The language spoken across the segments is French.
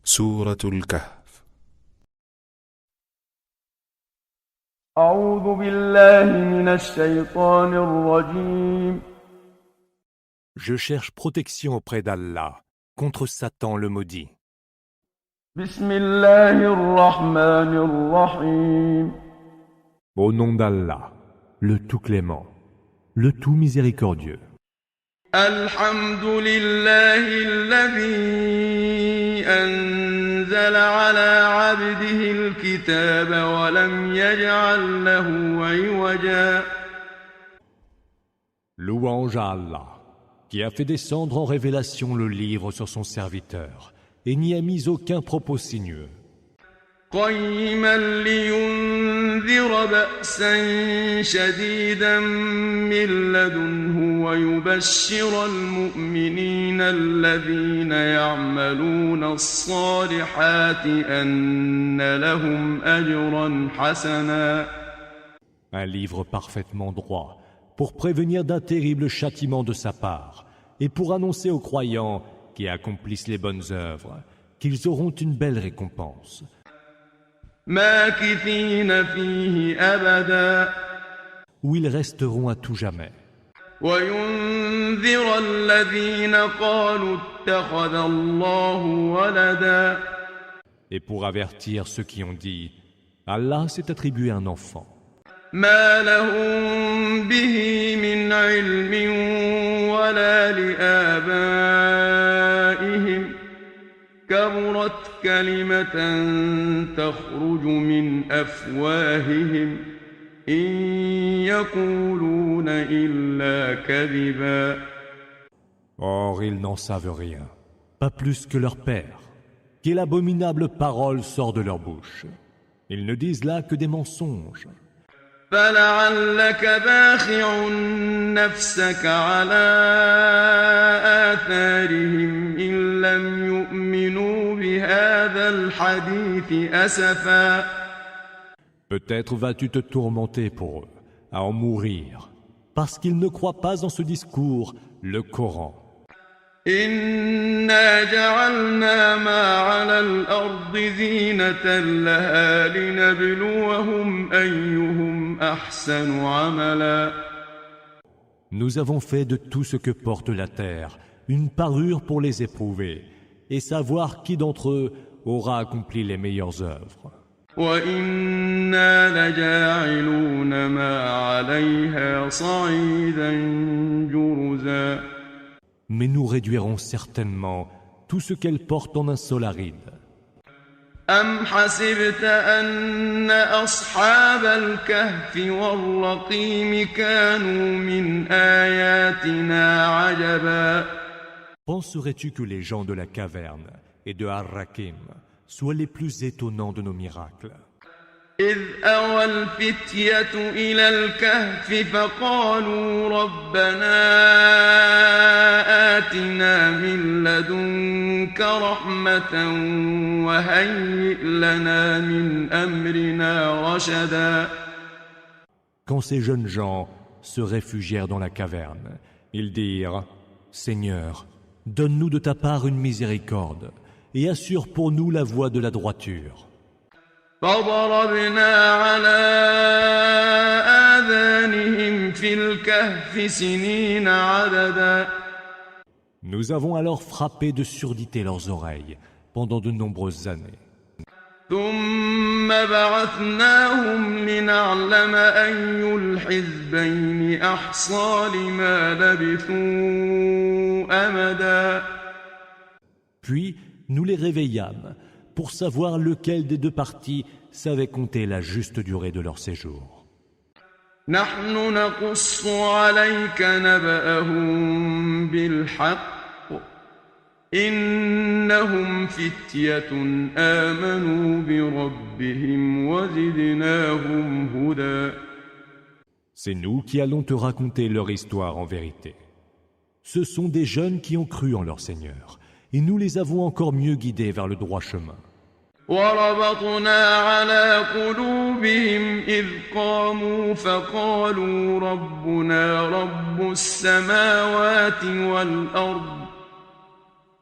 سورة الكهف. أعوذ بالله من الشيطان الرجيم. Je cherche protection auprès d'Allah contre Satan le maudit. بسم الله الرحمن الرحيم. Au nom d'Allah, le tout clément, le tout miséricordieux. الحمد لله الذي أنزل على عبده الكتاب ولم يجعل له عوجا. Louange à Allah, qui a fait descendre en révélation le livre sur son serviteur et n'y a mis aucun propos sinueux. قيما لينذر بأسا شديدا من لدنه ويبشر المؤمنين الذين يعملون الصالحات أن لهم أجرا حسنا. Un livre parfaitement droit, pour prévenir d'un terrible châtiment de sa part, et pour annoncer aux croyants qui accomplissent les bonnes œuvres qu'ils auront une belle récompense. ماكثين فيه أبدا. Où ils resteront à tout jamais. وينذر الذين قالوا اتخذ الله ولدا. Et pour avertir ceux qui ont dit Allah s'est attribué un enfant. ما لهم به من علم ولا لآبائهم كبرت كلمة تخرج من أفواههم إن يقولون إلا كذبا. Or ils n'en savent rien, pas plus que leur père. Quelle abominable parole sort de leur bouche. Ils ne disent là que des mensonges. فلعلك باخع نفسك على آثارهم إن لم يؤمنوا بهذا الحديث أسفا. Peut-être vas-tu te tourmenter pour eux, à en mourir, parce qu'ils ne croient pas en ce discours, le Coran. إنا جعلنا ما على الأرض زينة لها لنبلوهم أيهم أحسن عملا. Nous avons fait de tout ce que porte la terre une parure pour les éprouver et savoir qui d'entre eux aura accompli les meilleures œuvres. وإنا لجاعلون ما عليها صعيدا جرزا. Mais nous réduirons certainement tout ce qu'elle porte en un sol aride. أم حسبت أن أصحاب الكهف والرقيم كانوا من آياتنا عجبا. Penserais-tu que les gens de la caverne et de Ar-Rakim soient les plus étonnants de nos miracles? إذ أوى الفتية إلى الكهف فقالوا ربنا آتنا من لدنك رحمة وهيئ لنا من أمرنا رشدا. Quand ces jeunes gens se réfugièrent dans la caverne, ils dirent « Seigneur, donne-nous de ta part une miséricorde et assure pour nous la voie de la droiture. » فضربنا على آذانهم في الكهف سنين عددا. Nous avons alors frappé de surdité leurs oreilles pendant de nombreuses années. ثم بعثناهم لنعلم أي الحزبين أحصى لما لبثوا أمدا. Puis nous les réveillâmes pour savoir lequel des deux parties savait compter la juste durée de leur séjour. نحن نقص عليك نبأهم بالحق إنهم فتية آمنوا بربهم وزدناهم هدى. C'est nous qui allons te raconter leur histoire en vérité. Ce sont des jeunes qui ont cru en leur Seigneur, et nous les avons encore mieux guidés vers le droit chemin. وربطنا على قلوبهم إذ قاموا فقالوا ربنا رب السماوات والأرض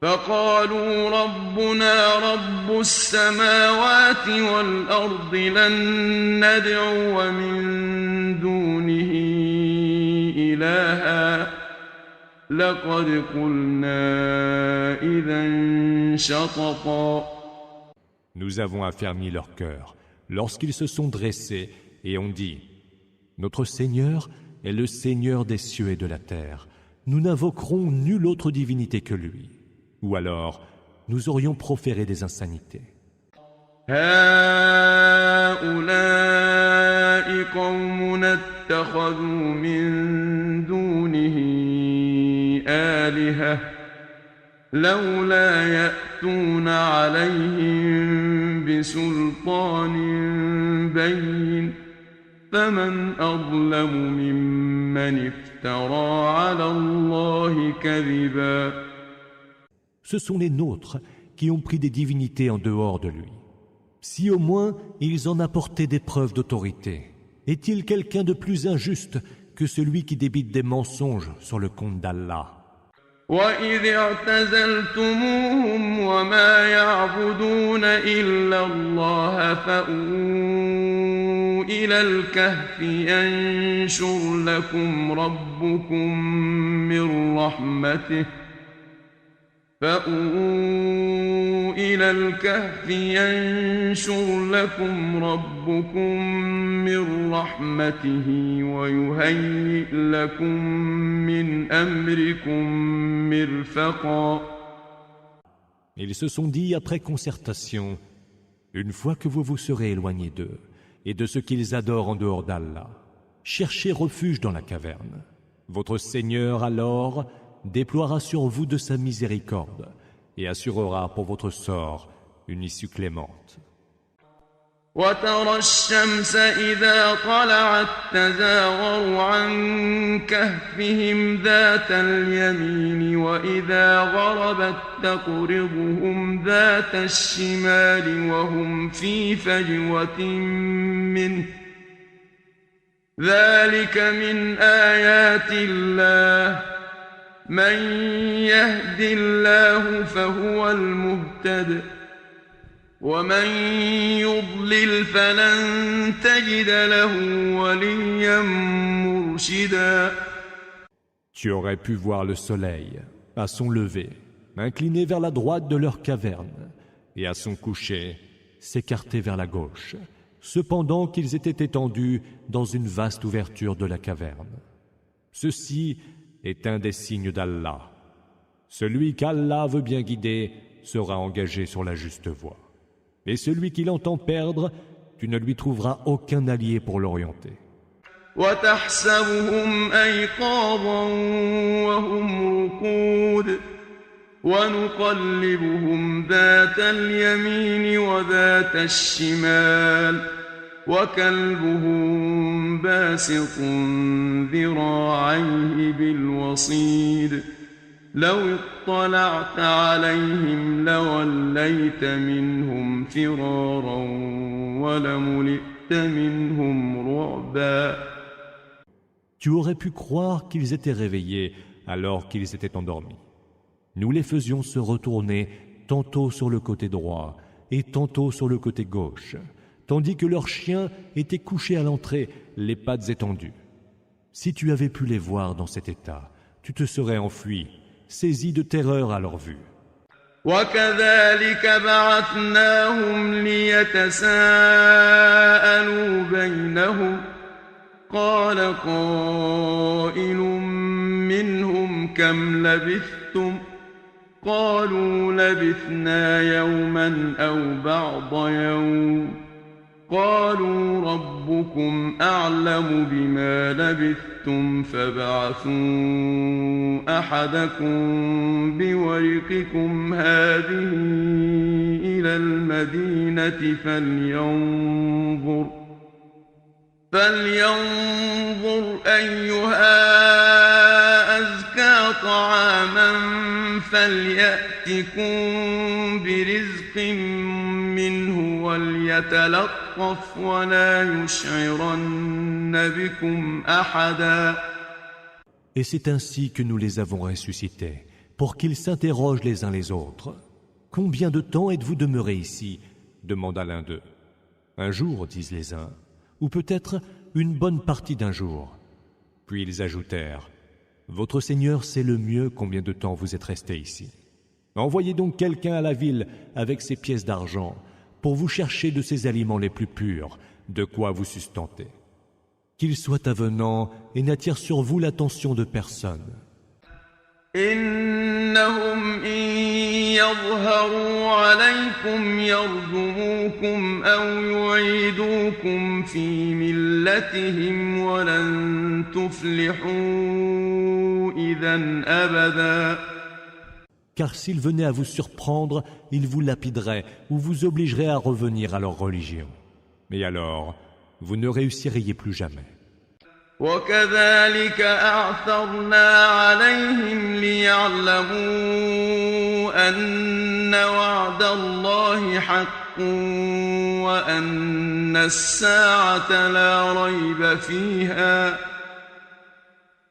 فقالوا ربنا رب السماوات والأرض لن ندعو من دونه إلها لقد قلنا إذا شططا. Nous avons affermi leur cœur lorsqu'ils se sont dressés et ont dit: Notre Seigneur est le Seigneur des cieux et de la terre. Nous n'invoquerons nulle autre divinité que lui. Ou alors, nous aurions proféré des insanités. هؤلاء قومنا اتخذوا من دونه آلهة لولا يأتون عليهم بسلطان بين فمن أظلم ممن افترى على الله كذبا. Ce sont les nôtres qui ont pris des divinités en dehors de lui. Si au moins ils en apportaient des preuves d'autorité, est-il quelqu'un de plus injuste que celui qui débite des mensonges sur le compte d'Allah? وَإِذِ اعْتَزَلْتُمُوهُمْ وَمَا يَعْبُدُونَ إِلَّا اللَّهَ فَأْوُوا إِلَى الْكَهْفِ يَنشُرْ لَكُمْ رَبُّكُم مِّن رَّحْمَتِهِ فَأْوُوا إِلَى الْكَهْفِ يَنشُرْ لَكُمْ رَبُّكُم مِّن رَّحْمَتِهِ وَيُهَيِّئْ لَكُم مِّنْ أَمْرِكُم مِّرْفَقًا. Ils se sont dit après concertation: une fois que vous vous serez éloignés d'eux et de ce qu'ils adorent en dehors d'Allah, cherchez refuge dans la caverne. Votre Seigneur alors déploiera sur vous de sa miséricorde et assurera pour votre sort une issue clémente. وترى الشمس إذا طلعت تزاور عن كهفهم ذات اليمين وإذا غربت تقرضهم ذات الشمال وهم في فجوة منه ذلك من آيات الله من يهد الله فهو المهتد ومن يضلل فلن تجد له وليا مرشدا. Tu aurais pu voir le soleil, à son lever, incliné vers la droite de leur caverne, et à son coucher, s'écarter vers la gauche, cependant qu'ils étaient étendus dans une vaste ouverture de la caverne. Ceci est un des signes d'Allah. Celui qu'Allah veut bien guider sera engagé sur la juste voie. Et celui qui l'entend perdre, tu ne lui trouveras aucun allié pour l'orienter. وتحسبهم أيقاظا وهم رقود ونقلبهم ذات اليمين وذات الشمال وكلبهم باسط ذراعيه بالوصيد لو اطلعت عليهم لوليت منهم فرارا ولملئت منهم رعبا. Tu aurais pu croire qu'ils étaient réveillés alors qu'ils étaient endormis. Nous les faisions se retourner tantôt sur le côté droit et tantôt sur le côté gauche, tandis que leurs chiens étaient couchés à l'entrée, les pattes étendues. Si tu avais pu les voir dans cet état, tu te serais enfui, saisi de terreur à leur vue. وكذلك بعثناهم ليتساءلوا بينهم قال قائل منهم كم لبثتم قالوا لبثنا يوما أو بعض يوم قالوا ربكم أعلم بما لبثتم فابعثوا أحدكم بورقكم هذه إلى المدينة فلينظر أيها أزكى طعاما فليأتكم برزق منه وليتلطف ولا يشعرن بكم أحدا. Et c'est ainsi que nous les avons ressuscités, pour qu'ils s'interrogent les uns les autres. « Combien de temps êtes-vous demeurés ici ?» demanda l'un d'eux. « Un jour, disent les uns, ou peut-être une bonne partie d'un jour. » Puis ils ajoutèrent, « Votre Seigneur sait le mieux combien de temps vous êtes restés ici. Envoyez donc quelqu'un à la ville avec ses pièces d'argent pour vous chercher de ces aliments les plus purs, de quoi vous sustenter. Qu'il soit avenant et n'attire sur vous l'attention de personne. » إنهم إن يظهروا عليكم يرجموكم أو يعيدوكم في ملتهم ولن تفلحوا إذا أبدا. Car s'ils venaient à vous surprendre, ils vous lapideraient ou vous obligeraient à revenir à leur religion. Mais alors, vous ne réussiriez plus jamais. وكذلك أعثرنا عليهم ليعلموا أن وعد الله حق وأن الساعة لا ريب فيها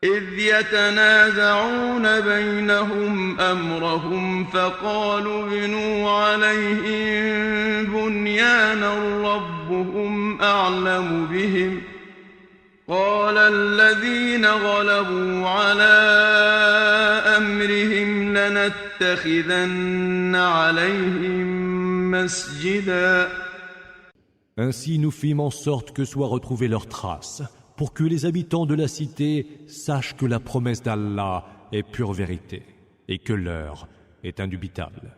إذ يتنازعون بينهم أمرهم فقالوا ابنوا عليهم بنيانا ربهم أعلم بهم قال الذين غلبوا على أمرهم لنتخذن عليهم مسجدا. Ainsi nous fîmes en sorte que soient retrouvées leurs traces, pour que les habitants de la cité sachent que la promesse d'Allah est pure vérité et que l'heure est indubitable.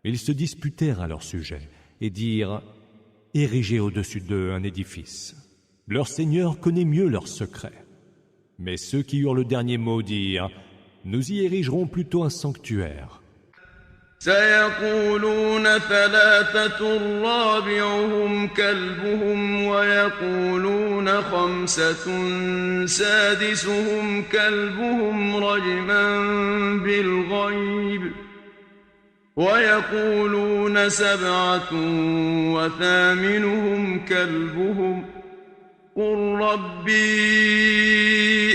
Ils se disputèrent à leur sujet et dirent « Érigez au-dessus d'eux un édifice. » Leur Seigneur connaît mieux leurs secrets. Mais ceux qui eurent le dernier mot dirent « Nous y érigerons plutôt un sanctuaire. » سيقولون ثلاثة رابعهم كلبهم ويقولون خمسة سادسهم كلبهم رجما بالغيب ويقولون سبعة وثامنهم كلبهم قل ربي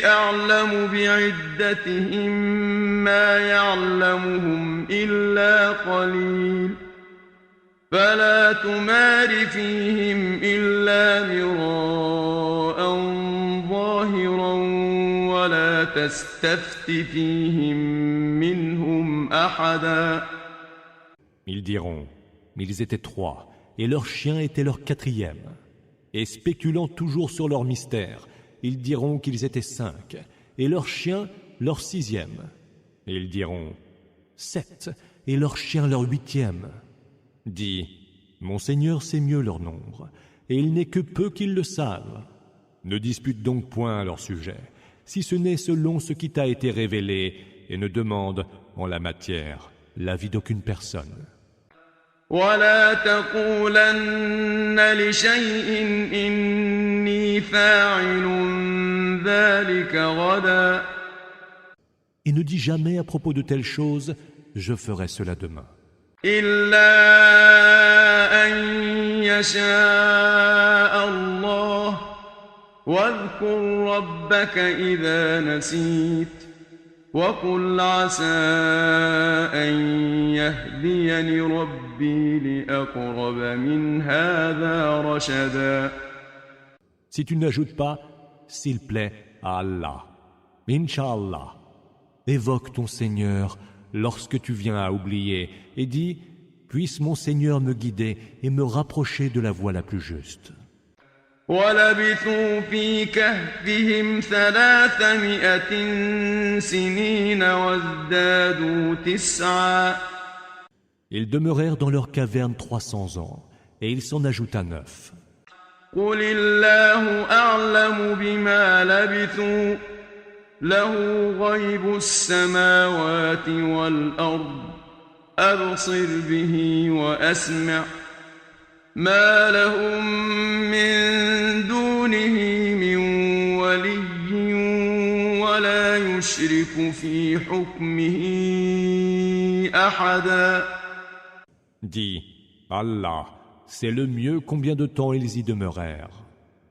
أعلم بعدتهم ما يعلمهم إلا قليل فلا تمار فيهم إلا مراء ظاهرا ولا تستفت فيهم منهم أحدا. Ils diront, ils étaient 3, et leur chien était leur 4e. Et spéculant toujours sur leur mystère, ils diront qu'ils étaient 5, et leur chien leur 6e. Et ils diront 7, et leur chien leur 8e. Dis, mon Seigneur sait mieux leur nombre, et il n'est que peu qu'ils le savent. Ne dispute donc point à leur sujet, si ce n'est selon ce qui t'a été révélé, et ne demande en la matière l'avis d'aucune personne. ولا تقولن لشيء إني فاعل ذلك غدا. Et ne dis jamais à propos de telle chose, je ferai cela demain. إلا أن يشاء الله واذكر ربك إذا نسيت وقل عسى أن يهديني ربي لأقرب من هذا رشدا. Si tu n'ajoutes pas, s'il plaît à Allah, Inch'Allah, évoque ton Seigneur lorsque tu viens à oublier et dis, puisse mon Seigneur me guider et me rapprocher de la voie la plus juste. وَلَبِثُوا فِي كَهْفِهِمْ 300 سِنِينَ وَازْدَادُوا 9. Ils demeurèrent dans leur caverne 300 ans, et il s'en ajouta 9. قُلِ اللَّهُ أَعْلَمُ بِمَا لَبِثُوا لَهُ غَيْبُ السَّمَاوَاتِ وَالْأَرْضِ أَبْصِرْ بِهِ وَأَسْمِعْ ما لهم من دونه من ولي ولا يشرك في حكمه أحدا. Dis, Allah, c'est le mieux combien de temps ils y demeurèrent.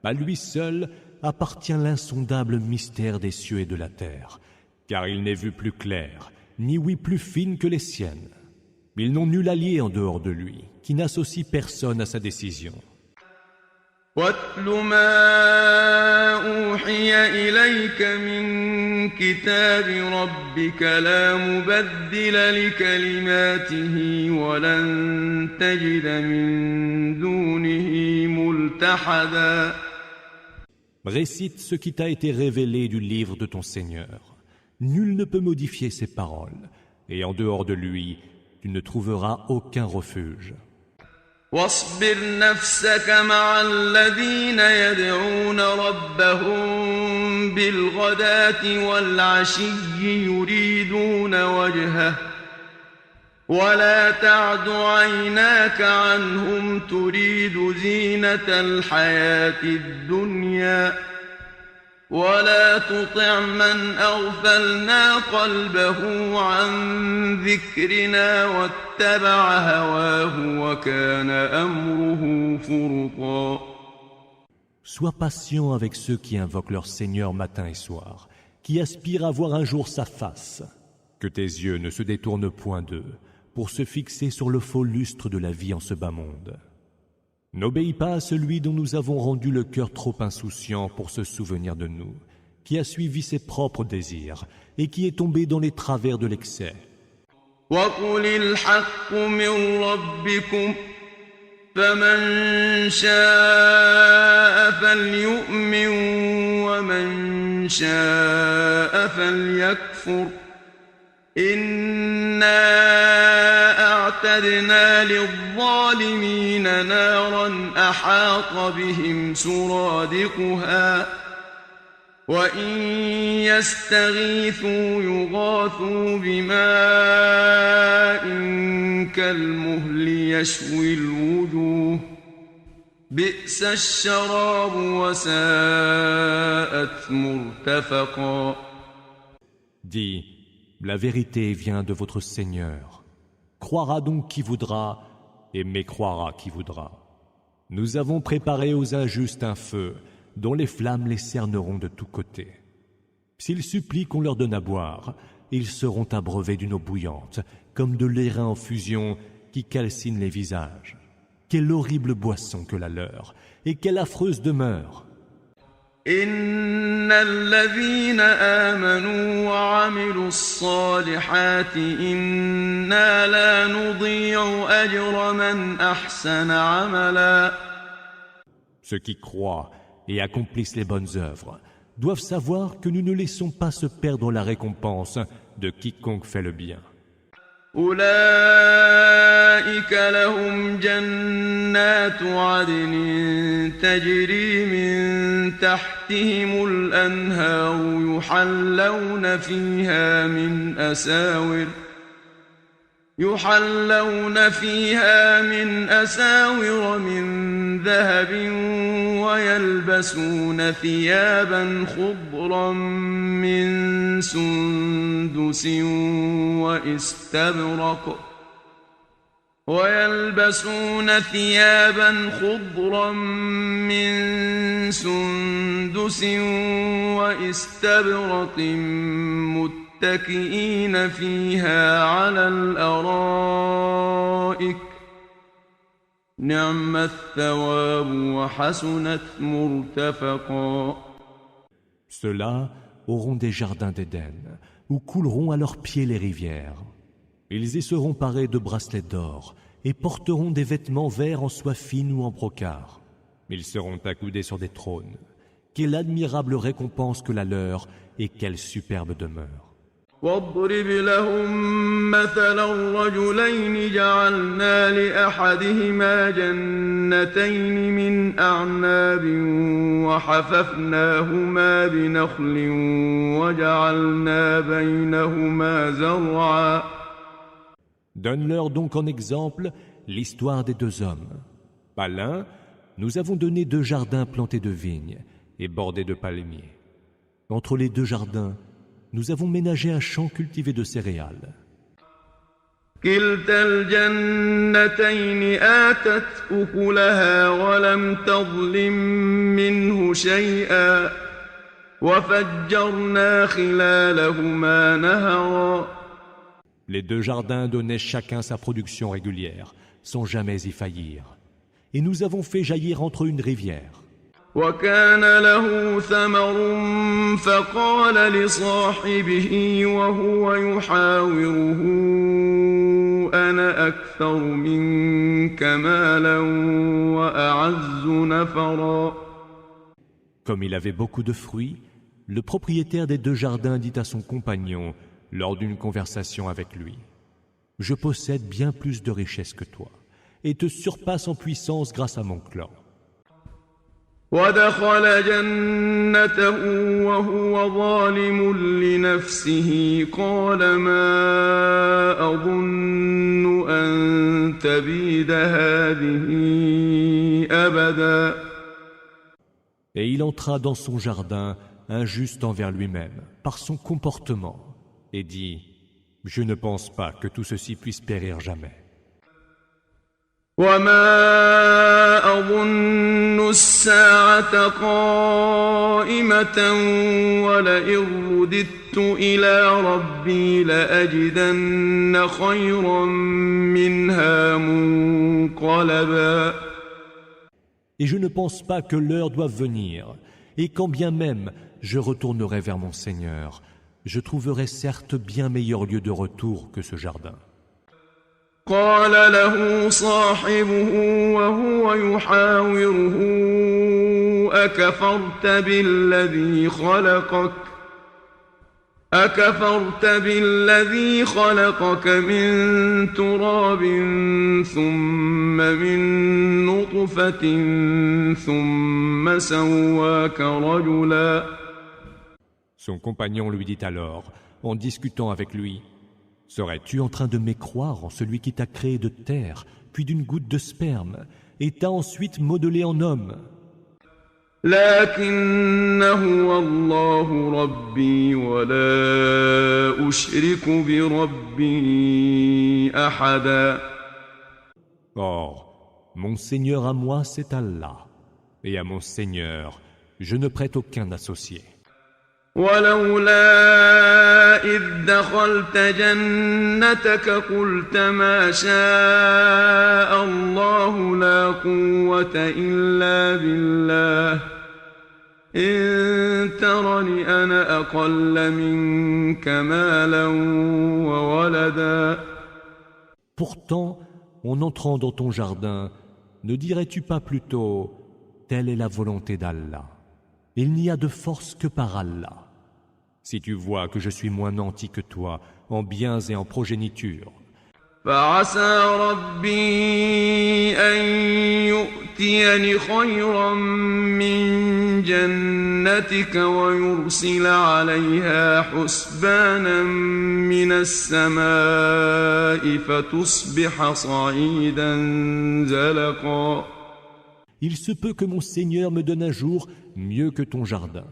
À lui seul appartient l'insondable mystère des cieux et de la terre, car il n'est vu plus clair, ni ouïe plus fine que les siennes. Ils n'ont nul allié en dehors de lui, qui n'associe personne à sa décision. واتل ما أوحي إليك من كتاب ربك لا مبدل لكلماته ولن تجد من دونه ملتحدا. Récite ce qui t'a été révélé du livre de ton Seigneur. Nul ne peut modifier ses paroles, et en dehors de lui, tu ne trouveras aucun refuge. واصبر نفسك مع الذين يدعون ربهم بالغداة والعشي يريدون وجهه ولا تعد عيناك عنهم تريد زينة الحياة الدنيا ولا تطع من أغفلنا قلبه عن ذكرنا واتبع هواه وكان أمره فرطا. Sois patient avec ceux qui invoquent leur Seigneur matin et soir, qui aspirent à voir un jour sa face. Que tes yeux ne se détournent point d'eux, pour se fixer sur le faux lustre de la vie en ce bas monde. N'obéis pas à celui dont nous avons rendu le cœur trop insouciant pour se souvenir de nous, qui a suivi ses propres désirs et qui est tombé dans les travers de l'excès. وَقُلِ الْحَقُّ مِنْ رَبِّكُمْ فَمَنْ شَاءَ فَلْيُؤْمِنْ وَمَنْ شَاءَ فَلْيَكْفُرْ إِنَّا أَعْتَدْنَا لِلظَّالِمِينَ نَارًا أَحَاطَ بِهِمْ سُرَادِقُهَا وَإِنْ يَسْتَغِيثُوا يُغَاثُوا بِمَاءٍ كَالْمُهْلِ يَشْوِي الْوُجُوهَ بِئْسَ الشَّرَابُ وَسَاءَتْ مُرْتَفَقًا. Dis, la vérité vient de votre Seigneur. Croira donc qui voudra et mécroira qui voudra. Nous avons préparé aux injustes un feu dont les flammes les cerneront de tous côtés. S'ils supplient qu'on leur donne à boire, ils seront abreuvés d'une eau bouillante, comme de l'airain en fusion qui calcine les visages. Quelle horrible boisson que la leur, et quelle affreuse demeure! إن الذين آمنوا وعملوا الصالحات إنا لا نضيع أجر من أحسن عملا. Ceux qui croient et accomplissent les bonnes œuvres doivent savoir que nous ne laissons pas se perdre la récompense de quiconque fait le bien. أولئك لهم جنات عدن تجري من تحتهم الأنهار يحلون فيها من أساور من ذهب ويلبسون ثيابا خضرا من سندس واستبرق متكئين فيها على الأرائك نعم الثواب وحسنت مرتفقا. Ceux-là auront des jardins d'Éden, où couleront à leurs pieds les rivières. Ils y seront parés de bracelets d'or et porteront des vêtements verts en soie fine ou en brocart. Ils seront accoudés sur des trônes. Quelle admirable récompense que la leur et quelle superbe demeure. واضرب لهم مثلا رجلين جعلنا لأحدهما جنتين من أعناب وحففناهما بنخل وجعلنا بينهما زرعا. Donne-leur donc en exemple l'histoire des deux hommes. À l'un, nous avons donné 2 jardins plantés de vignes et bordés de palmiers. Entre les 2 jardins, nous avons ménagé un champ cultivé de céréales. كلتا الجنتين آتت أكلها ولم تظلم منه شيئا وفجرنا خلالهما نهرا Les 2 jardins donnaient chacun sa production régulière, sans jamais y faillir. Et nous avons fait jaillir entre eux une rivière. وكان له ثمر فقال لصاحبه وهو يحاوره أنا أكثر منك مالا وأعز نفرا. Comme il avait beaucoup de fruits, le propriétaire des 2 jardins dit à son compagnon, lors d'une conversation avec lui, « Je possède bien plus de richesses que toi, et te surpasse en puissance grâce à mon clan. » ودخل جنته وهو ظالم لنفسه قال ما أظن أن تبيد هذه أبدا. Et il entra dans son jardin, injuste envers lui-même, par son comportement, et dit, « Je ne pense pas que tout ceci puisse périr jamais. » وما أظن الساعة قائمة ولئن رددت إلى ربي لأجدن خيرا منها منقلبا. Et je ne pense pas que l'heure doive venir, et quand bien même je retournerai vers mon Seigneur, je trouverai certes bien meilleur lieu de retour que ce jardin. قال له صاحبه وهو يحاوره أكفرت بالذي خلقك من تراب ثم من نطفة ثم سواك رجلا. Son compagnon lui dit alors, en discutant avec lui, « Serais-tu en train de mécroire en celui qui t'a créé de terre, puis d'une goutte de sperme, et t'a ensuite modelé en homme ?» لكن هو الله ربي ولا أشرك بربي أحدا. Or, mon Seigneur à moi, c'est Allah, et à mon Seigneur, je ne prête aucun associé. ولولا إذ دخلت جنتك قلت ما شاء الله لا قوة إلا بالله إن ترني أنا أقل منك مالا وولدا. Pourtant, en entrant dans ton jardin, ne dirais-tu pas plutôt « Telle est la volonté d'Allah » ? Il n'y a de force que par Allah. Si tu vois que je suis moins nanti que toi, en biens et en progéniture, فعسى ربي أن يؤتيني خيرا من جنتك ويرسل عليها حسبانا من السماء فتصبح صعيدا زلقا. il se peut que mon Seigneur me donne un jour mieux que ton jardin,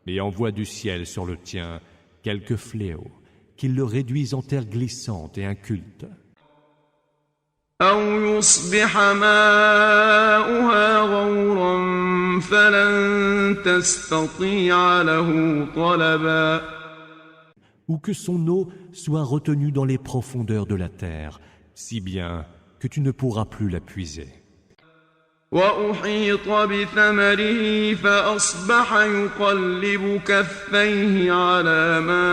et envoie du ciel sur le tien quelques fléaux, qu'ils le réduisent en terre glissante et inculte. أو يصبح ماؤها غورا فلن تستطيع له طلبا. Ou que son eau soit retenue dans les profondeurs de la terre, si bien que tu ne pourras plus la puiser. وأحيط بثمره فأصبح يقلب كفيه على ما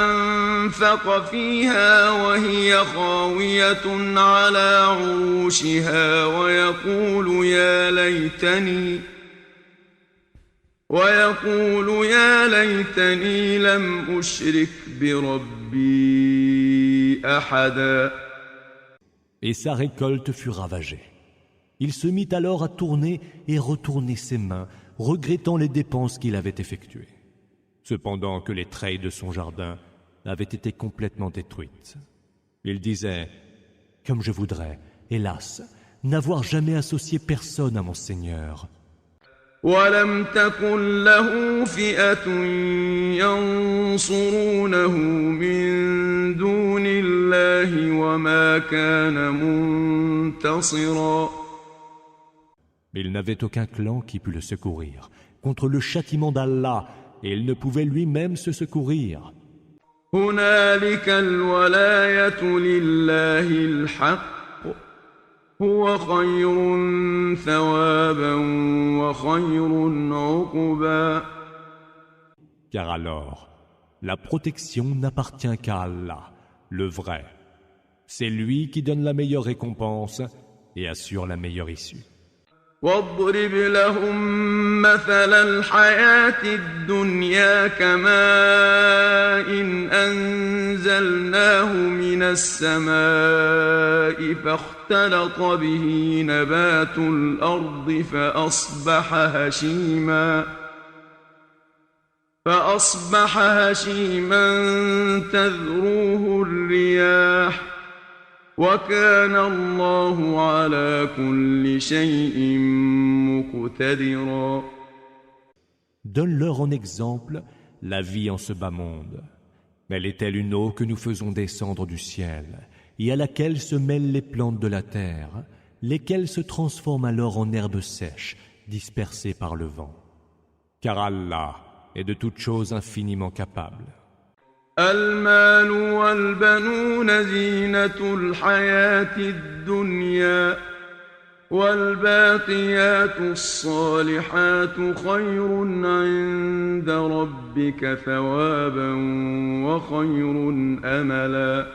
أنفق فيها وهي خاوية على عروشها ويقول يا ليتني لم أشرك بربي أحدا. Et sa récolte fut ravagée. Il se mit alors à tourner et retourner ses mains, regrettant les dépenses qu'il avait effectuées. Cependant que les treilles de son jardin avaient été complètement détruites. Il disait, « Comme je voudrais, hélas, n'avoir jamais associé personne à mon Seigneur. » ولم تكن له فئة ينصرونه من دون الله وما كان منتصرا. Mais il n'avait aucun clan qui pût le secourir contre le châtiment d'Allah, et il ne pouvait lui-même se secourir. هنالك الولاية لله الحق هو خير ثوابا وخير عقبا. Car alors, la protection n'appartient qu'à Allah, le vrai. C'est lui qui donne la meilleure récompense et assure la meilleure issue. واضرب لهم مثل الحياة الدنيا كماء أنزلناه من السماء فاختلط به نبات الأرض فأصبح هشيما تذروه الرياح وكان الله على كل شيء مقتدرا. Donne-leur en exemple la vie en ce bas monde. Elle est telle une eau que nous faisons descendre du ciel, et à laquelle se mêlent les plantes de la terre, lesquelles se transforment alors en herbes sèches, dispersées par le vent. Car Allah est de toutes choses infiniment capable. المال والبنون زينة الحياة الدنيا والباقيات الصالحات خير عند ربك ثوابا وخير أملا.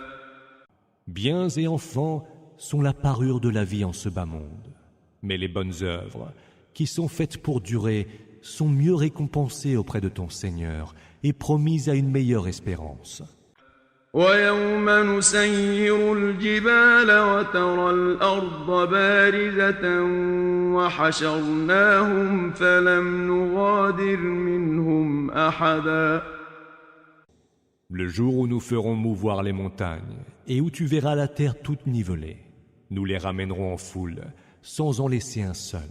Biens et enfants sont la parure de la vie en ce bas monde, mais les bonnes œuvres, qui sont faites pour durer, sont mieux récompensées auprès de ton Seigneur et promises à une meilleure espérance. ويوم نسير الجبال وترى الأرض بارزة وحشرناهم فلم نغادر منهم أحدا. Le jour où nous ferons mouvoir les montagnes et où tu verras la terre toute nivelée, nous les ramènerons en foule, sans en laisser un seul.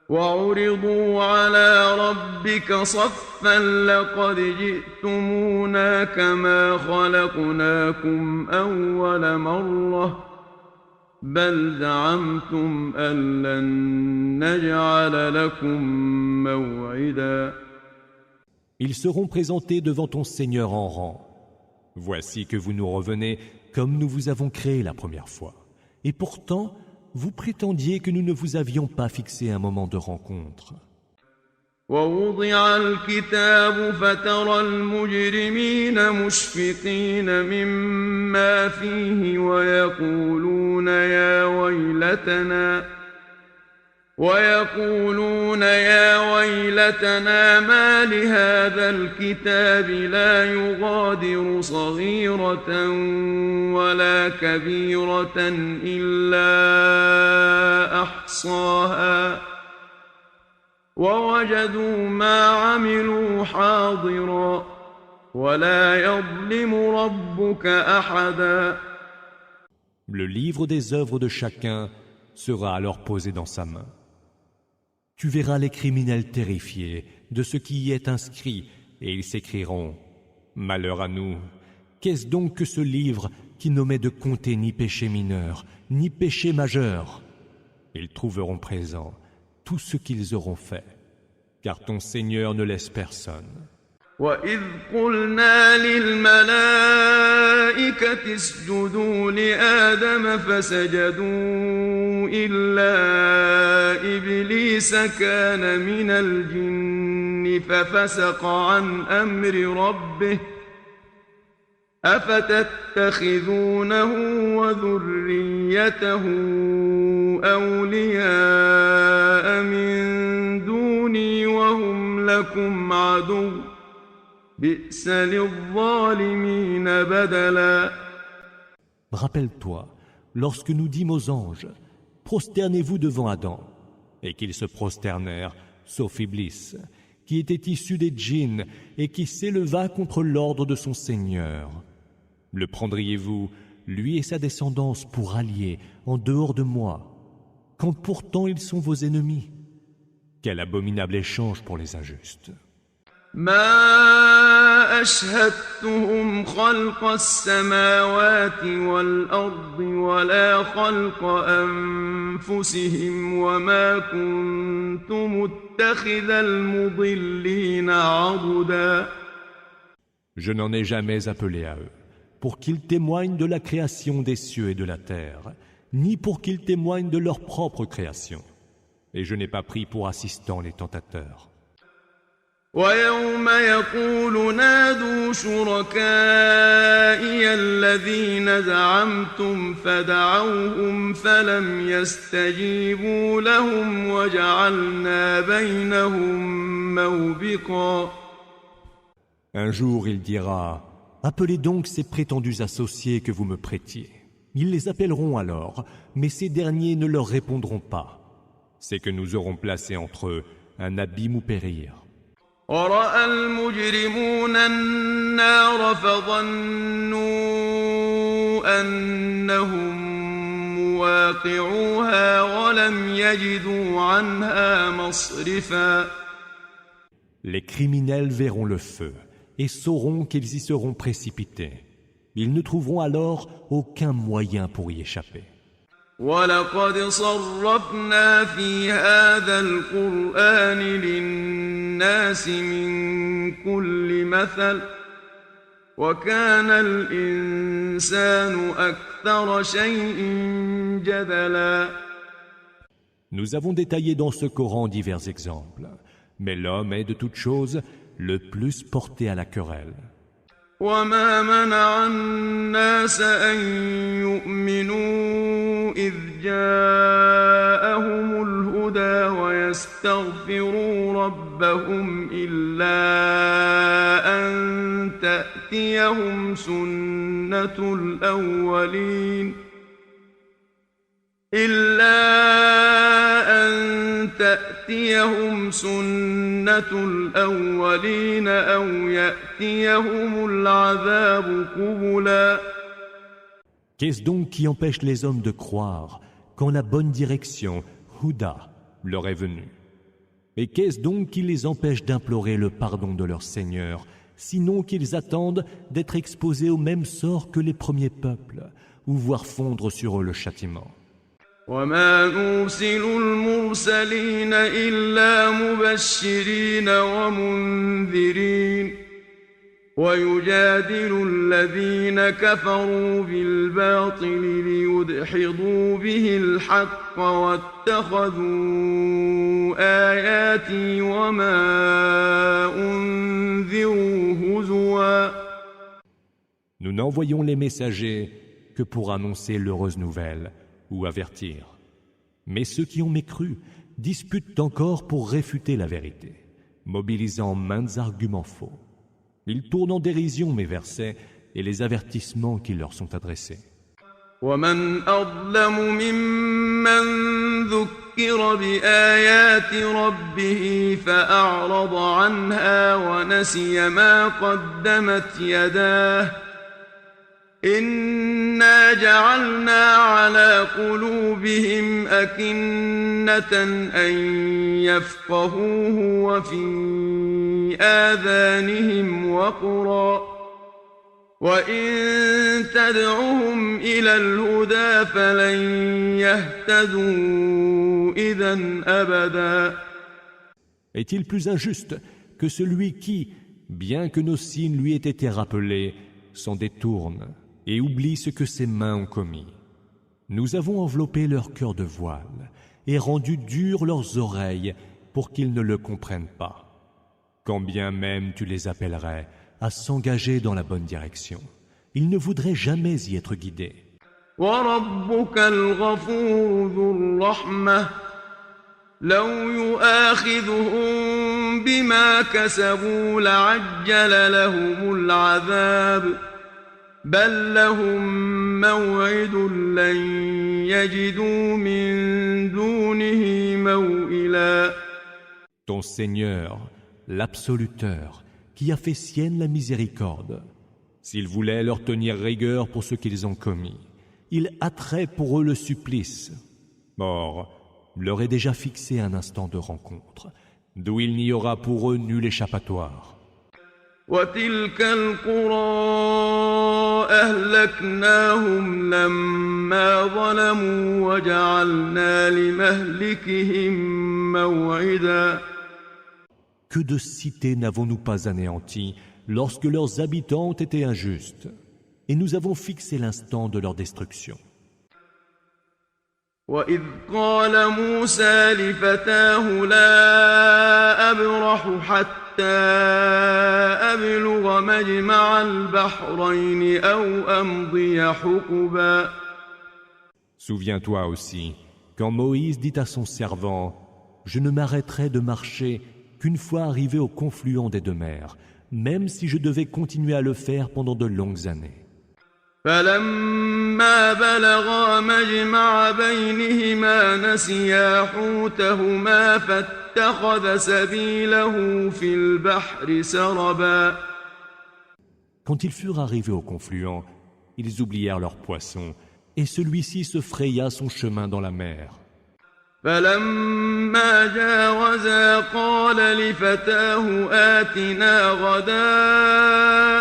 وعرضوا على ربك صفا لقد جئتمونا كما خلقناكم أول مرة بل زعمتم أن لن نجعل لكم موعدا. Ils seront présentés devant ton Seigneur en rang. Voici que vous nous revenez comme nous vous avons créé la première fois. Et pourtant, vous prétendiez que nous ne vous avions pas fixé un moment de rencontre. ووضع الكتاب فترى المجرمين مشفقين مما فيه ويقولون يا ويلتنا ما لهذا الكتاب لا يغادر صغيرة ولا كبيرة إلا أحصاها ووجدوا ما عملوا حاضرا ولا يظلم ربك أحدا. Le livre des œuvres de chacun sera alors posé dans sa main. Tu verras les criminels terrifiés de ce qui y est inscrit, et ils s'écrieront « Malheur à nous, qu'est-ce donc que ce livre qui n'omet de compter ni péché mineur, ni péché majeur ?» Ils trouveront présent tout ce qu'ils auront fait, car ton Seigneur ne laisse personne. وَإِذْ قُلْنَا لِلْمَلَائِكَةِ اسْجُدُوا لِآدَمَ فَسَجَدُوا إِلَّا إِبْلِيسَ كَانَ مِنَ الْجِنِّ فَفَسَقَ عَنْ أَمْرِ رَبِّهِ أَفَتَتَّخِذُونَهُ وَذُرِّيَّتَهُ أَوْلِيَاءَ مِن دُونِي وَهُمْ لَكُمْ عَدُوٌّ بئس للظالمين بدلا. Rappelle-toi, lorsque nous dîmes aux anges, prosternez-vous devant Adam, et qu'ils se prosternèrent, sauf Iblis, qui était issu des djinns et qui s'éleva contre l'ordre de son Seigneur. Le prendriez-vous, lui et sa descendance, pour alliés en dehors de moi, quand pourtant ils sont vos ennemis? Quel abominable échange pour les injustes. ما أشهدتهم خلق السماوات والأرض ولا خلق أنفسهم وما كنت متخذ المضلين عضدا. Je n'en ai jamais appelé à eux, pour qu'ils témoignent de la création des cieux et de la terre, ni pour qu'ils témoignent de leur propre création. Et je n'ai pas pris pour assistants les tentateurs. ويوم يقول نادوا شركائي الذين زعمتم فدعوهم فلم يستجيبوا لهم وجعلنا بينهم موبقا. Un jour il dira, appelez donc ces prétendus associés que vous me prêtiez. Ils les appelleront alors, mais ces derniers ne leur répondront pas. C'est que nous aurons placé entre eux un abîme où périr. ورأى المجرمون النار فظنوا أنهم مواقعوها ولم يجدوا عنها مصرفا. Les criminels verront le feu et sauront qu'ils y seront précipités. Ils ne trouveront alors aucun moyen pour y échapper. وَلَقَدْ صَرَّفْنَا فِي هَذَا الْقُرْآنِ لِلنَّاسِ مِنْ كُلِّ مَثَلٍ وَكَانَ الْإِنسَانُ أَكْثَرَ شَيْءٍ جَدَلًا. Nous avons détaillé dans ce Coran divers exemples, mais l'homme est de toute chose le plus porté à la querelle. وَمَا مَنَعَ النَّاسَ أَن يُؤْمِنُوا إِذْ جَاءَهُمُ الْهُدَى وَيَسْتَغْفِرُوا رَبَّهُمْ إِلَّا أَن تَأْتِيَهُمْ سُنَّةُ الْأَوَّلِينَ أَوْ يَأْتِيَهُمُ الْعَذَابُ قُبُلًا. Qu'est-ce donc qui empêche les hommes de croire quand la bonne direction, Huda, leur est venue? Et qu'est-ce donc qui les empêche d'implorer le pardon de leur Seigneur, sinon qu'ils attendent d'être exposés au même sort que les premiers peuples, ou voir fondre sur eux le châtiment? وَمَا نُرْسِلُ الْمُرْسَلِينَ إِلَّا مُبَشِّرِينَ وَمُنذِرِينَ وَيُجَادِلُ الَّذِينَ كَفَرُوا بِالْبَاطِلِ لِيُدْحِضُوا بِهِ الْحَقَّ وَاتَّخَذُوا آيَاتِي وَمَا أُنذِرُوا هُزُوًا. Nous n'envoyons les messagers que pour annoncer l'heureuse nouvelle ou avertir. Mais ceux qui ont mécru disputent encore pour réfuter la vérité, mobilisant maints arguments faux. Ils tournent en dérision mes versets et les avertissements qui leur sont adressés. وَمَنْ أَظْلَمُ مِمَّنْ ذُكِّرَ بِآيَاتِ رَبِّهِ فَأَعْرَضَ عَنْهَا وَنَسِيَ مَا قَدَّمَتْ يَدَاهُ إِنَّا جَعَلْنَا عَلَى قُلُوبِهِمْ أَكِنَّةً أَن يَفْقَهُوهُ وَفِي آذَانِهِمْ وَقْرًا وَإِن تَدْعُهُمْ إِلَى الْهُدَى فَلَن يَهْتَدُوا إِذًا أَبَدًا. Est-il plus injuste que celui qui, bien que nos signes lui aient été rappelés, s'en détourne et oublie ce que ses mains ont commis? Nous avons enveloppé leur cœur de voile et rendu dures leurs oreilles pour qu'ils ne le comprennent pas. Quand bien même tu les appellerais à s'engager dans la bonne direction, ils ne voudraient jamais y être guidés. وَرَبُّكَ الْغَفُورُ ذُو الرَّحْمَةِ لَوْ يُؤَاخِذُهُم بِمَا كَسَبُوا لَعَجَّلَ لَهُمُ الْعَذَابَ بَل لَّهُم مَّوْعِدٌ لَّن يَجِدُوا مِن دُونِهِ مَوْئِلًا. Ton Seigneur, l'absoluteur, qui a fait sienne la miséricorde, s'il voulait leur tenir rigueur pour ce qu'ils ont commis, il hâterait pour eux le supplice. Or, leur est déjà fixé un instant de rencontre, d'où il n'y aura pour eux nul échappatoire. وتلك القرى أهلكناهم لما ظلموا وجعلنا لمهلكهم موعدا. Que de cités n'avons-nous pas anéanties lorsque leurs habitants ont été injustes, et nous avons fixé l'instant de leur destruction. وإذ قال موسى لفتاه لا أبرح حتى أبلغ مجمع البحرين أو أمضي حقبا. Souviens-toi aussi, quand Moïse dit à son servant « Je ne m'arrêterai de marcher qu'une fois arrivé au confluent des deux mers, même si je devais continuer à le faire pendant de longues années. » فلما بلغا مجمع بينهما نسيا حوتهما فاتخذ سبيله في البحر سربا. Quand ils furent arrivés au confluent, ils oublièrent leur poisson, et celui-ci se fraya son chemin dans la mer. فلما جاوزا قال لفتاه آتنا غداءنا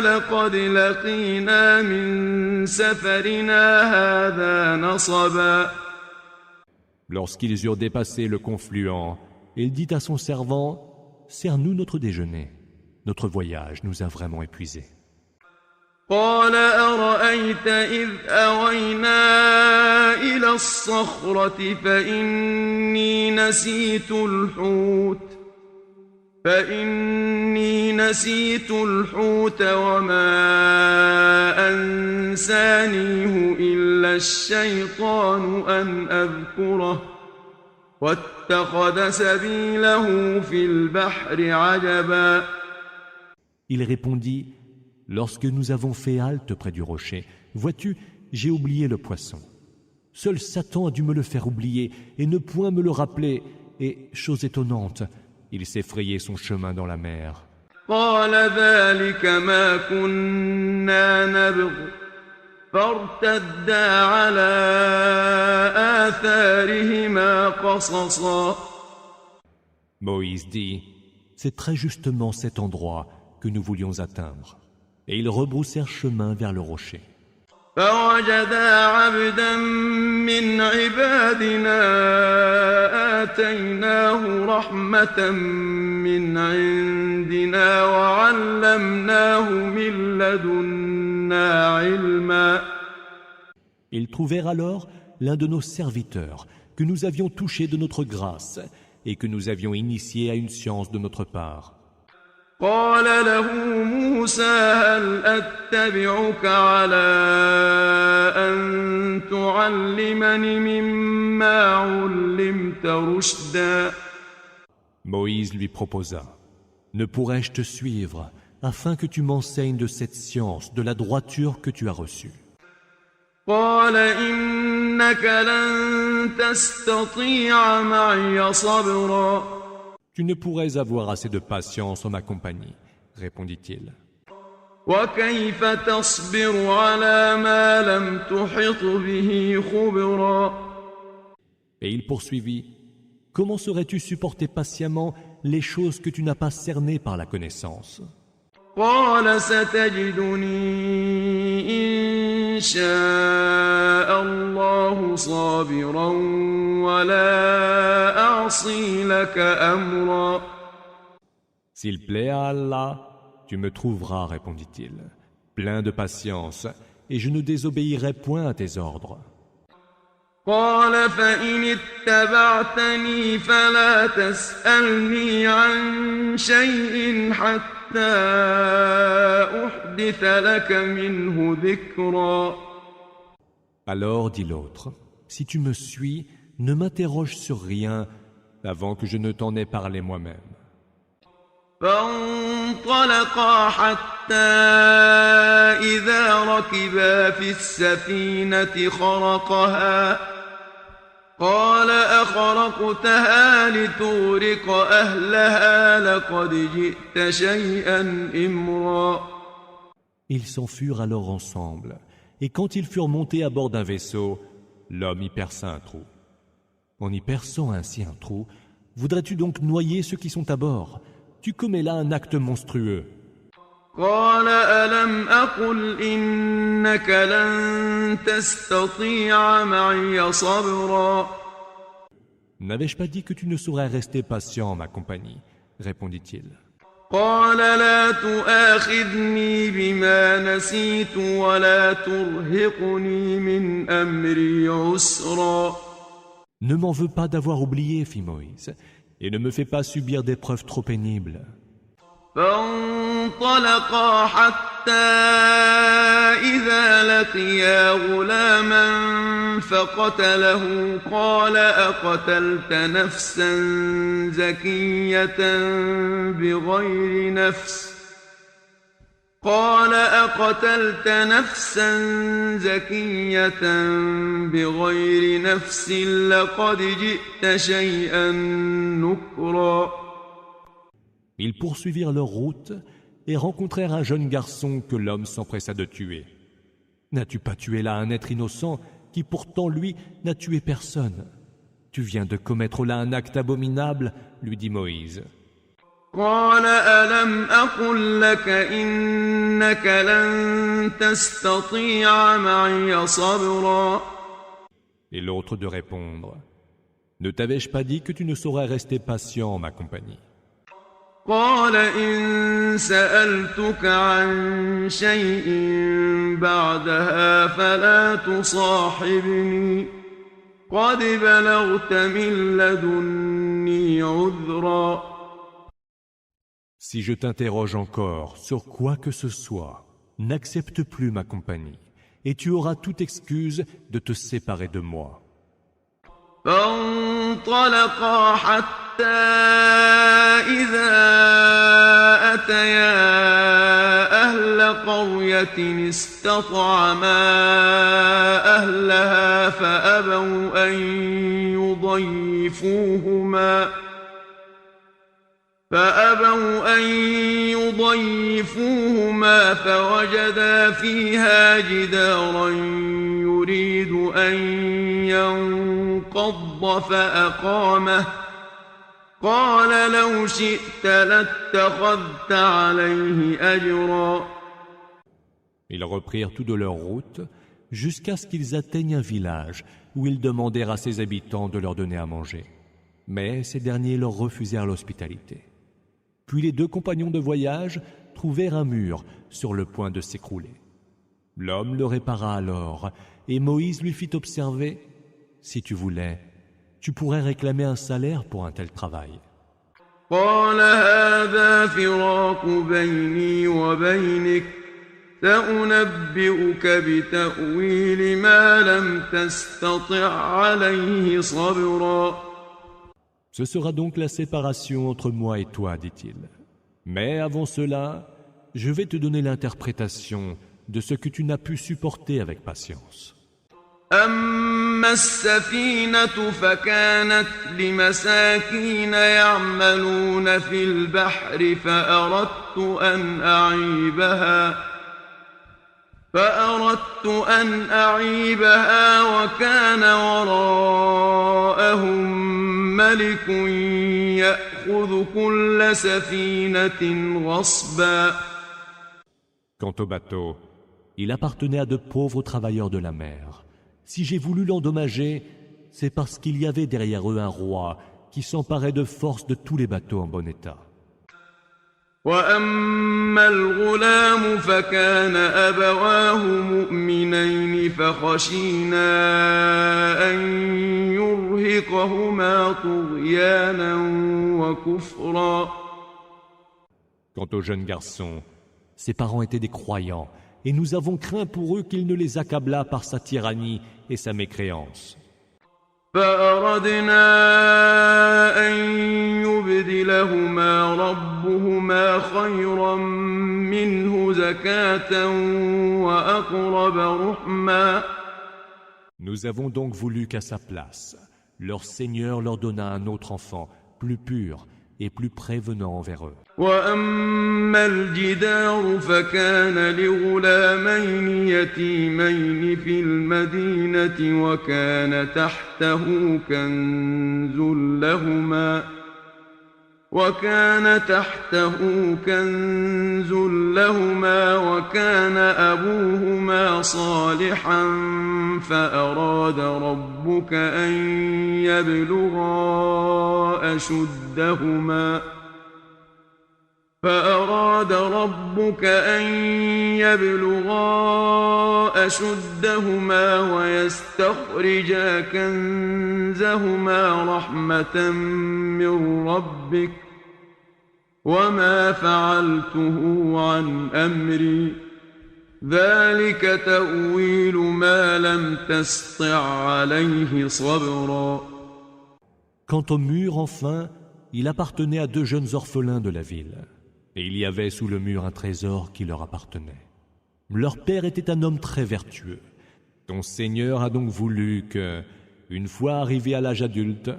لقد لقينا من سفرنا هذا نصبا. Lorsqu'ils eurent dépassé le confluent, il dit à son servant « Sers-nous notre déjeuner. Notre voyage nous a vraiment épuisés. » قال أرأيت إذ أوينا إلى الصخرة فإني نسيت الحوت وما أنسانيه إلا الشيطان أن أذكره واتخذ سبيله في البحر عجبا. Il répondit « Lorsque nous avons fait halte près du rocher, vois-tu, j'ai oublié le poisson. Seul Satan a dû me le faire oublier et ne point me le rappeler, et, chose étonnante, il s'est frayé son chemin dans la mer. » قال ذلك ما كنا نبغ فارتدا على آثارهما قصصا. Moïse dit « C'est très justement cet endroit que nous voulions atteindre. » Et ils rebroussèrent chemin vers le rocher. فوجدا عبدا من عبادنا آتيناه رحمة من عندنا وعلمناه من لدنا علما. Ils trouvèrent alors l'un de nos serviteurs que nous avions touché de notre grâce et que nous avions initié à une science de notre part. قال له موسى هل أتبعك على أن تعلمني مما علمت رشدا. Moïse lui proposa « Ne pourrais-je te suivre afin que tu m'enseignes de cette science, de la droiture que tu as reçue ?» قال إنك لن تستطيع معي صبرا. Tu ne pourrais avoir assez de patience en ma compagnie, répondit-il. وكيف تصبر على ما لم تحط به خبرا. Et il poursuivit, comment saurais-tu supporter patiemment les choses que tu n'as pas cernées par la connaissance? قال ستجدني إن شاء الله صابرا ولا أعصي لك أمرا. S'il plaît à Allah, tu me trouveras, répondit-il, plein de patience, et je ne désobéirai point à tes ordres. قال فإن اتبعتني فلا تسألني عن شيء حتى أحدث لك منه ذكرا. Alors dit l'autre, si tu me suis, ne m'interroge sur rien avant que je ne t'en ai parlé moi-même. فانطلقا حتى إذا ركبا في السفينة خرقها قال أخرقتها لتغرق أهلها لقد جئت شيئا إمرا. Ils s'enfuirent alors ensemble, et quand ils furent montés à bord d'un vaisseau, l'homme y perça un trou. En y perçant ainsi un trou, voudrais-tu donc noyer ceux qui sont à bord? Tu commets là un acte monstrueux. قال ألم أقل إنك لن تستطيع معي صبرا N'avais-je pas dit que tu ne saurais rester patient en ma compagnie? Répondit-il. قال لا تؤاخذني بما نسيت ولا ترهقني من أمري عسرا Ne m'en veux pas d'avoir oublié, fit Moïse, et ne me fais pas subir d'épreuves trop pénibles. فانطلقا حتى إذا لقيا غلاما فقتله قال أقتلت نفسا زكية بغير نفس لقد جئت شيئا نكرا Ils poursuivirent leur route et rencontrèrent un jeune garçon que l'homme s'empressa de tuer. N'as-tu pas tué là un être innocent qui pourtant, lui, n'a tué personne? Tu viens de commettre là un acte abominable, lui dit Moïse. قال ألم أقل لك إنك لن تستطيع معي صبرا Et l'autre de répondre, ne t'avais-je pas dit que tu ne saurais rester patient en ma compagnie? قال إن سألتك عن شيء بعدها فلا تصاحبني قد بلغت من لدني عذرا Si je t'interroge encore sur quoi que ce soit, n'accepte plus ma compagnie, et tu auras toute excuse de te séparer de moi. فانطلقا حتى إذا أتيا أهل قرية استطعما أهلها فأبوا أن يضيفوهما فوجدا فيها جدارا يريد أن ينقض فأقامه قال لو شئت لاتخذت عليه أجرا Ils reprirent tout de leur route jusqu'à ce qu'ils atteignent un village où ils demandèrent à ses habitants de leur donner à manger. Mais ces derniers leur refusèrent l'hospitalité. Puis les deux compagnons de voyage trouvèrent un mur sur le point de s'écrouler. L'homme le répara alors, et Moïse lui fit observer, « Si tu voulais, tu pourrais réclamer un salaire pour un tel travail. » قال هذا فراق بيني وبينك سأنبئك بتأويل ما لم تستطع عليه صبرا Ce sera donc la séparation entre moi et toi, dit-il. Mais avant cela, je vais te donner l'interprétation de ce que tu n'as pu supporter avec patience. أما السفينة فكانت لمساكين يعملون في البحر فأردت أن أعيبها وكان وراءهم ملك يأخذ كل سفينة غصبا Quant au bateau, il appartenait à de pauvres travailleurs de la mer. Si j'ai voulu l'endommager, c'est parce qu'il y avait derrière eux un roi qui s'emparait de force de tous les bateaux en bon état. وأما الغلام فكان أبواه مؤمنين فخشينا أن يرهقهما طغيانا وكفرا Quant au jeune garçon, ses parents étaient des croyants, et nous avons craint pour eux qu'il ne les accablât par sa tyrannie et sa mécréance. فأردنا أن يبدلهما ربهما خيرا منه زكاة وأقرب رحما Nous avons donc voulu qu'à sa place, leur Seigneur leur donnât un autre enfant, plus pur et plus prévenant envers eux. وأما الجدار فكان لغلامين يتيمين في المدينة وكان تحته كنز لهما وكان أبوهما صالحا فأراد ربك أن يبلغا أشدهما ويستخرجا كنزهما رحمة من ربك وما فعلته عن أمري ذلك تأويل ما لم تسطع عليه صبرا. Quant au mur, enfin, il appartenait à deux jeunes orphelins de la ville. Et il y avait sous le mur un trésor qui leur appartenait. Leur père était un homme très vertueux. Ton Seigneur a donc voulu que, une fois arrivés à l'âge adulte,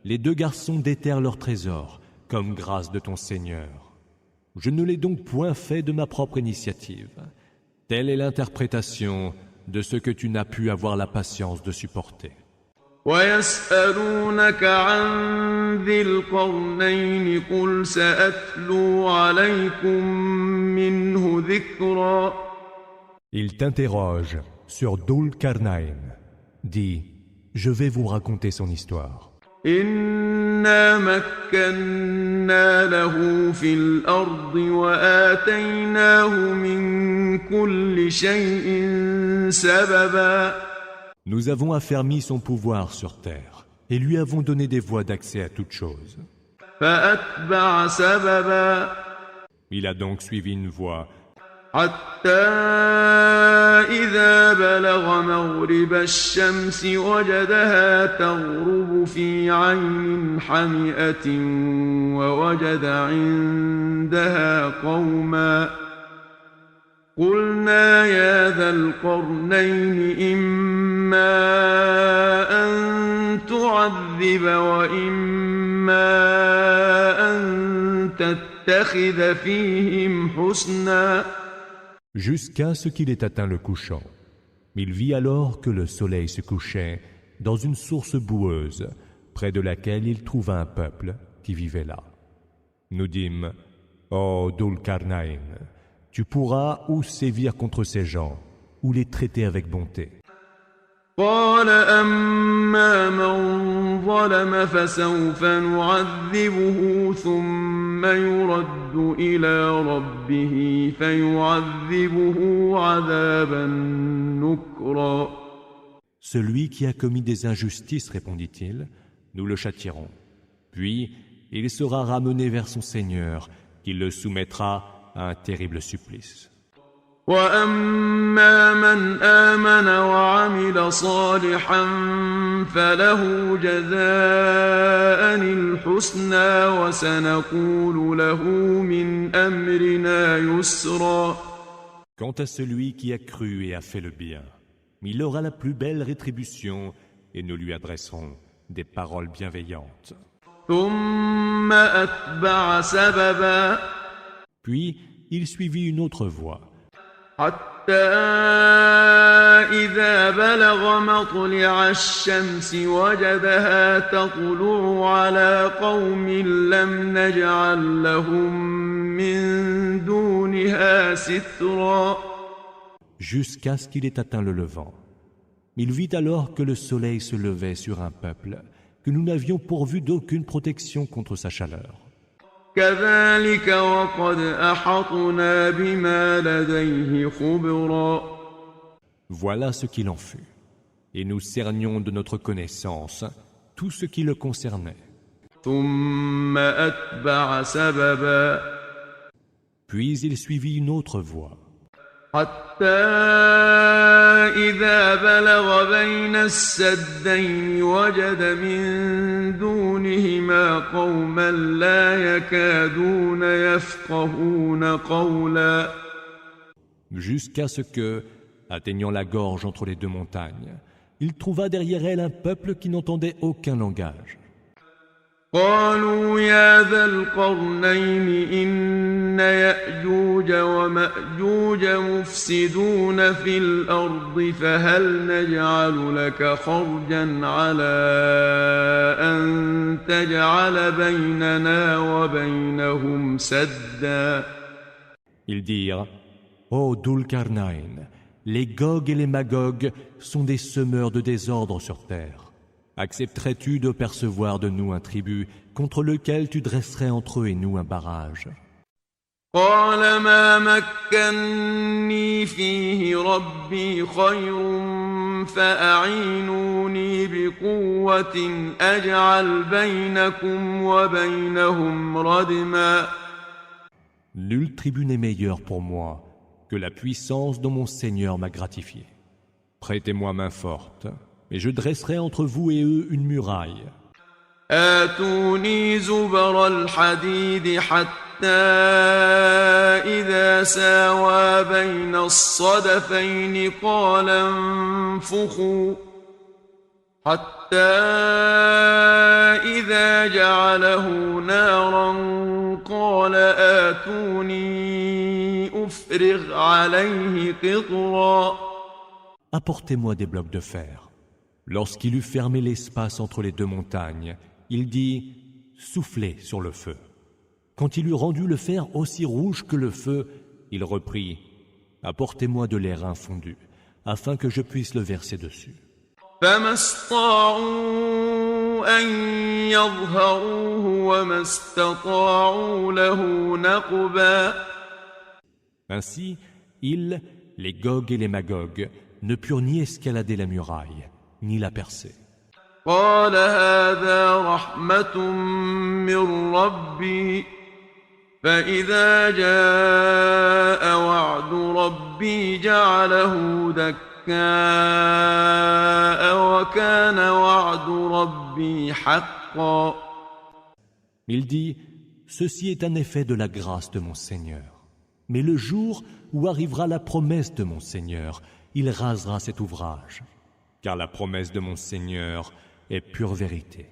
les deux garçons déterrent leur trésor, comme grâce de ton Seigneur. Je ne l'ai donc point fait de ma propre initiative. Telle est l'interprétation de ce que tu n'as pu avoir la patience de supporter. ويسألونك عن ذي القرنين قل سأتلو عليكم منه ذكرا. Il t'interroge sur Dhul Qarnayn. Dis, je vais vous raconter son histoire. إنا مكنا له في الأرض وآتيناه من كل شيء سببا. Nous avons affermi son pouvoir sur terre et lui avons donné des voies d'accès à toutes choses. فأتبع سببا. Il a donc suivi une voie حتى إذا بلغ مغرب الشمس وجدها تغرب في عين حمئة ووجد عندها قوما قلنا يا ذا القرنين إما أن تعذب وإما أن تتخذ فيهم حسنا. jusqu'à ce qu'il ait atteint le couchant. Il vit alors que le soleil se couchait dans une source boueuse, près de laquelle il trouva un peuple qui vivait là. Nous dîmes, ô Dhul Qarnayn, tu pourras ou sévir contre ces gens, ou les traiter avec bonté. قال أما من ظلم فسوف نعذبه ثم يرد إلى ربه فيعذبه عذابا نكرا. Celui qui a commis des injustices, répondit-il, nous le châtierons. Puis il sera ramené vers son Seigneur, qui le soumettra à un terrible supplice. وأما من آمن وعمل صالحا فله جزاء الحسنى وسنقول له من أمرنا يسرا. Quant à celui qui a cru et a fait le bien, il aura la plus belle rétribution et nous lui adresserons des paroles bienveillantes. ثم أتبع سببا. Puis il suivit une autre voie. حتى إذا بلغ مطلع الشمس وجدها تطلع على قوم لم نجعل لهم من دونها سترا. Jusqu'à ce qu'il ait atteint le levant. Il vit alors que le soleil se levait sur un peuple, que nous n'avions pourvu d'aucune protection contre sa chaleur. كذلك وقد أحطنا بما لديه خبرا. Voilà ce qu'il en fut. Et nous cernions de notre connaissance tout ce qui le concernait. ثم أتبع سببا. Puis il suivit une autre voie. حتى إذا بلغ بين السدين وجد من دونهما قوما لا يكادون يفقهون قولا. Jusqu'à ce que, atteignant la gorge entre les deux montagnes, il trouva derrière elle un peuple qui n'entendait aucun langage. قالوا يا ذا القرنين إن يأجوج ومأجوج مفسدون في الأرض فهل نجعل لك خرجا على أن تجعل بيننا وبينهم سدا. Ils dirent, ô Dul-Qarnayn, les Gog et les Magog sont des semeurs de désordre sur terre. Accepterais-tu de percevoir de nous un tribut contre lequel tu dresserais entre eux et nous un barrage? قال ما مكني فيه ربي خير فأعينوني بقوة أجعل بينكم وبينهم ردما. Nul tribut n'est meilleur pour moi que la puissance dont mon Seigneur m'a gratifié. Prêtez-moi main forte, et je dresserai entre vous et eux une muraille. آتوني زبر الحديد حتى إذا ساوى بين الصدفين قال انفخوا حتى إذا جعله نارا قال آتوني أفرغ عليه قطرا. Apportez-moi des blocs de fer. Lorsqu'il eut fermé l'espace entre les deux montagnes, il dit « Soufflez sur le feu ». Quand il eut rendu le fer aussi rouge que le feu, il reprit « Apportez-moi de l'airain fondu, afin que je puisse le verser dessus. » فما استطاعوا أن يظهروه وما استطاعوا له نقبا. Ainsi, ils, les Gog et les Magog, ne purent ni escalader la muraille, ni la percer. قال هذا رحمة من ربي فإذا جاء وعد ربي جعله دكاء وكان وعد ربي حقا. Il dit, ceci est un effet de la grâce de mon Seigneur. Mais le jour où arrivera la promesse de mon Seigneur, il rasera cet ouvrage. Car la promesse de mon Seigneur est pure vérité.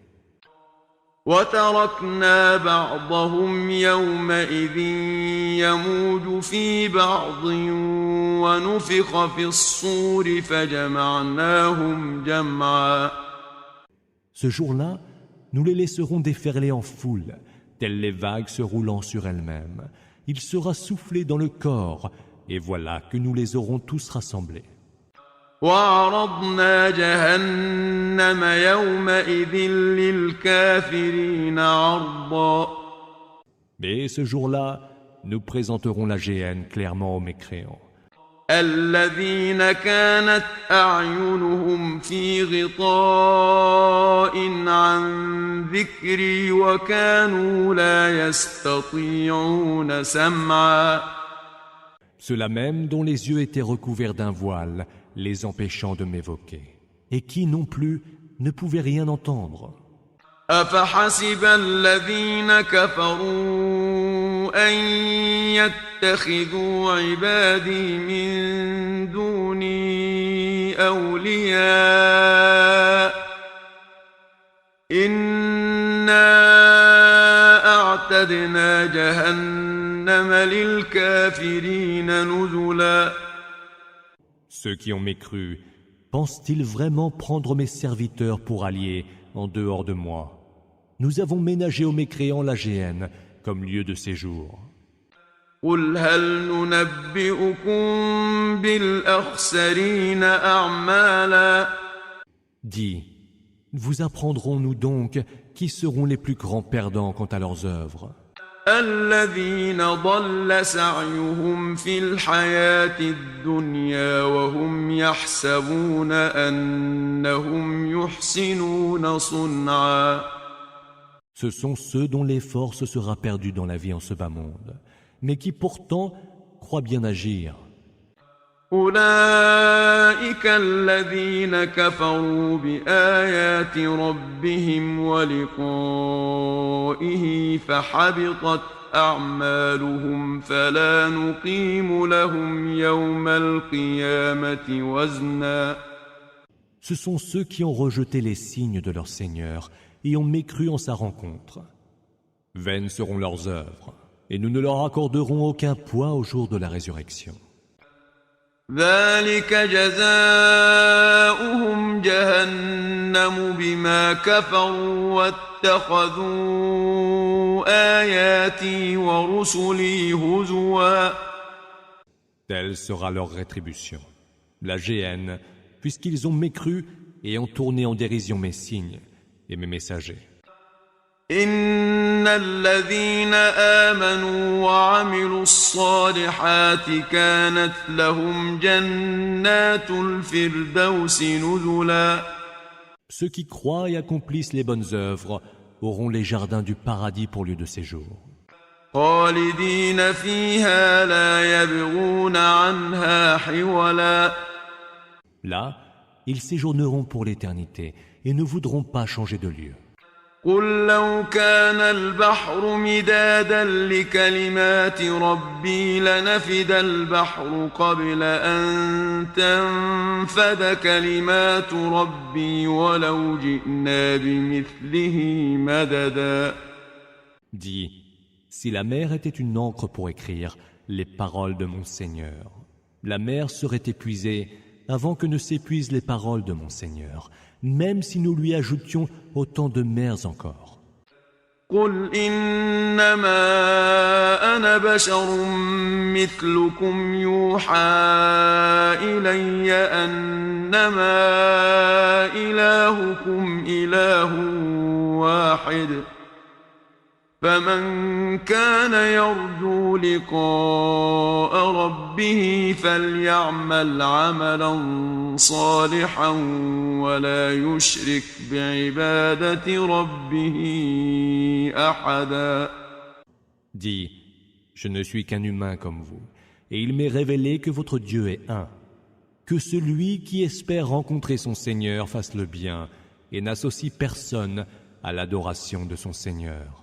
وتركنا بعضهم يومئذ يموج في بعض ونفخ في الصور فجمعناهم جمعا. Ce jour-là, nous les laisserons déferler en foule, telles les vagues se roulant sur elles-mêmes. Il sera soufflé dans le corps, et voilà que nous les aurons tous rassemblés. وعرضنا جهنم يومئذ للكافرين عرضا. Mais ce jour-là, nous présenterons la géhenne clairement aux mécréants. الذين كانت أعينهم في غطاء عن ذكري وكانوا لا يستطيعون سمعا. Ceux-là même dont les yeux étaient recouverts d'un voile, les empêchant de m'évoquer, et qui non plus ne pouvaient rien entendre. أفحسب الذين كفروا أن يتخذوا عبادي من دوني أولياء إنا أعتدنا جهنم للكافرين نزلا. Ceux qui ont mécru, pensent-ils vraiment prendre mes serviteurs pour alliés en dehors de moi? Nous avons ménagé aux mécréants la géhenne comme lieu de séjour. قل هل ننبئكم بالأخسرين أعمالا. Dis, vous apprendrons-nous donc qui seront les plus grands perdants quant à leurs œuvres? الذين ضل سعيهم في الحياة الدنيا وهم يحسبون أنهم يحسنون صنعا. Ce sont ceux dont l'effort se sera perdu dans la vie en ce bas monde, mais qui pourtant croient bien agir. أولئك الذين كفروا بآيات ربهم ولقائه فحبطت أعمالهم فلا نقيم لهم يوم القيامة وزنا. Ce sont ceux qui ont rejeté les signes de leur Seigneur et ont mécru en sa rencontre. Vaines seront leurs œuvres, et nous ne leur accorderons aucun poids au jour de la résurrection. ذلك جزاؤهم جهنم بما كفروا واتخذوا آياتي ورسلي هزوا. Telle sera leur rétribution, la géhenne, puisqu'ils ont mécru et ont tourné en dérision mes signes et mes messagers. إن الذين آمنوا وعملوا الصالحات كانت لهم جنات الفردوس نزلا. Ceux qui croient et accomplissent les bonnes œuvres auront les jardins du paradis pour lieu de séjour. خالدين فيها لا يبغون عنها حولا. Là, ils séjourneront pour l'éternité et ne voudront pas changer de lieu. قل لو كان البحر مدادا لكلمات ربي لنفد البحر قبل أن تنفد كلمات ربي ولو جئنا بمثله مددا. Dis, si la mer était une encre pour écrire les paroles de mon Seigneur, la mer serait épuisée avant que ne s'épuisent les paroles de mon Seigneur, même si nous lui ajoutions autant de mers encore. قل إنما أنا بشر مثلكم يوحى إلي أنما إلهكم إله واحد فمن كان يرجو لقاء ربه فليعمل عملا صالحا ولا يشرك بعبادة ربه أحدا. Dis, je ne suis qu'un humain comme vous, et il m'est révélé que votre Dieu est un. Que celui qui espère rencontrer son Seigneur fasse le bien et n'associe personne à l'adoration de son Seigneur.